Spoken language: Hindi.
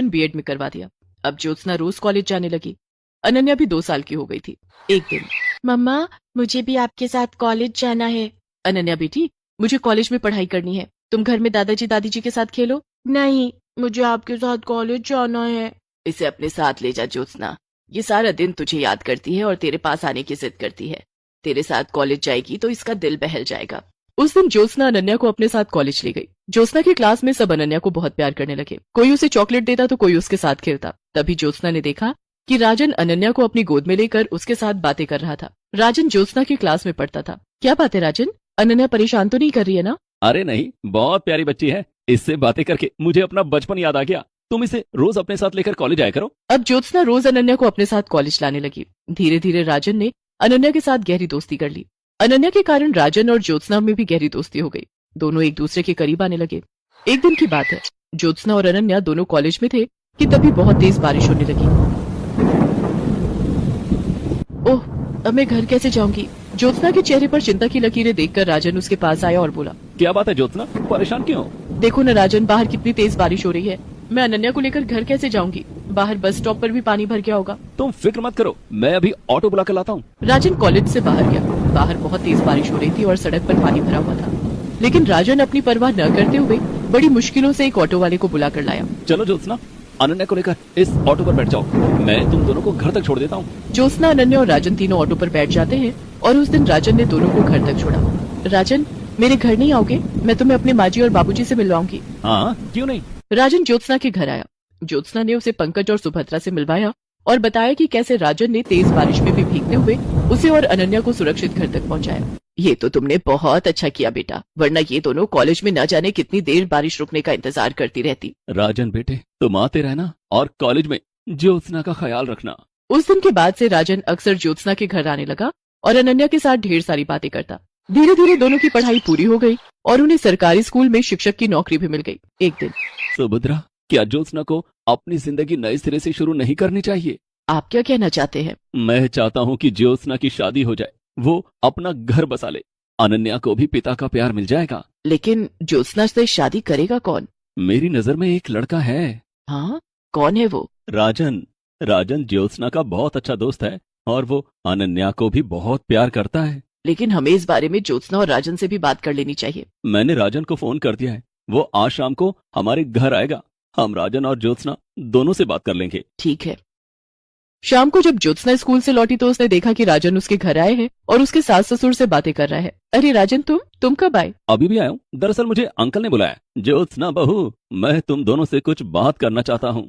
बीएड में करवा दिया। अब ज्योत्सना रोज कॉलेज जाने लगी। अनन्या भी 2 साल की हो गई थी। एक दिन, मम्मा मुझे भी आपके साथ कॉलेज जाना है। अनन्या बेटी, मुझे कॉलेज में पढ़ाई करनी है, तुम घर में दादाजी दादी जी के साथ खेलो। नहीं, मुझे आपके साथ कॉलेज जाना है। इसे अपने साथ ले जा ज्योत्सना, ये सारा दिन तुझे याद करती है और तेरे पास आने की जिद करती है। तेरे साथ कॉलेज जाएगी तो इसका दिल बहल जाएगा। उस दिन ज्योत्सना अनन्या को अपने साथ कॉलेज ले गई। ज्योत्सना की क्लास में सब अनन्या को बहुत प्यार करने लगे। कोई उसे चॉकलेट देता तो कोई उसके साथ खेलता। तभी ज्योत्सना ने देखा कि राजन अनन्या को अपनी गोद में लेकर उसके साथ बातें कर रहा था। राजन ज्योत्सना की क्लास में पढ़ता था। क्या बात है राजन, अनन्या परेशान तो नहीं कर रही है ना? अरे नहीं, बहुत प्यारी बच्ची है। इससे बातें करके मुझे अपना बचपन याद आ गया। तुम इसे रोज अपने साथ लेकर कॉलेज आया करो। अब ज्योत्सना रोज अनन्या को अपने साथ कॉलेज लाने लगी। धीरे धीरे राजन ने अनन्या के साथ गहरी दोस्ती कर ली। अनन्या के कारण राजन और ज्योत्सना में भी गहरी दोस्ती हो गई। दोनों एक दूसरे के करीब आने लगे। एक दिन की बात है, ज्योत्सना और अनन्या दोनों कॉलेज में थे कि तभी बहुत तेज बारिश होने लगी। ओह, अब मैं घर कैसे जाऊंगी? ज्योत्सना के चेहरे पर चिंता की लकीरें देखकर राजन उसके पास आया और बोला, क्या बात है ज्योत्सना, परेशान क्यों? देखो न राजन, बाहर कितनी तेज बारिश हो रही है। मैं अनन्या को लेकर घर कैसे जाऊंगी? बाहर बस स्टॉप पर भी पानी भर गया होगा। तुम फिक्र मत करो, मैं अभी ऑटो बुला कर लाता हूँ। राजन कॉलेज से बाहर गया। बाहर बहुत तेज बारिश हो रही थी और सड़क पर पानी भरा हुआ था, लेकिन राजन अपनी परवाह न करते हुए बड़ी मुश्किलों से एक ऑटो वाले को बुला कर लाया। चलो ज्योत्सना, अनन्या को लेकर इस ऑटो पर बैठ जाओ, मैं तुम दोनों को घर तक छोड़ देता हूँ। ज्योत्सना, अनन्या और राजन तीनों ऑटो पर बैठ जाते हैं और उस दिन राजन ने दोनों को घर तक छोड़ा। राजन, मेरे घर नहीं आओगे? मैं तुम्हें अपने माँ-जी और बाबूजी से मिलवाऊंगी। हाँ, क्यों नहीं। राजन ज्योत्सना के घर आया। ज्योत्सना ने उसे पंकज और सुभद्रा से मिलवाया और बताया कि कैसे राजन ने तेज बारिश में भी भीगते हुए उसे और अनन्या को सुरक्षित घर तक पहुंचाया। ये तो तुमने बहुत अच्छा किया बेटा, वरना ये दोनों कॉलेज में न जाने कितनी देर बारिश रुकने का इंतजार करती रहती। राजन बेटे, तुम आते रहना और कॉलेज में ज्योत्सना का ख्याल रखना। उस दिन के बाद से राजन अक्सर ज्योत्सना के घर आने लगा और अनन्या के साथ ढेर सारी बातें करता। धीरे धीरे दोनों की पढ़ाई पूरी हो गई और उन्हें सरकारी स्कूल में शिक्षक की नौकरी भी मिल गई। एक दिन, सुभद्रा, क्या ज्योत्सना को अपनी जिंदगी नए सिरे से शुरू नहीं करनी चाहिए? आप क्या कहना चाहते हैं? मैं चाहता हूँ कि ज्योत्सना की शादी हो जाए, वो अपना घर बसा ले, अनन्या को भी पिता का प्यार मिल जाएगा। लेकिन ज्योत्सना से शादी करेगा कौन? मेरी नजर में एक लड़का है। हाँ, कौन है वो? राजन। राजन ज्योत्सना का बहुत अच्छा दोस्त है और वो अनन्या को भी बहुत प्यार करता है। लेकिन हमें इस बारे में ज्योत्सना और राजन से भी बात कर लेनी चाहिए। मैंने राजन को फोन कर दिया है, वो आज शाम को हमारे घर आएगा। हम राजन और ज्योत्सना दोनों से बात कर लेंगे। ठीक है। शाम को जब ज्योत्सना स्कूल से लौटी तो उसने देखा कि राजन उसके घर आए हैं और उसके सास ससुर से बातें कर रहा है। अरे राजन, तुम कब आए? अभी भी आया हूँ। दरअसल मुझे अंकल ने बुलाया। ज्योत्सना बहू, मैं तुम दोनों से कुछ बात करना चाहता हूँ।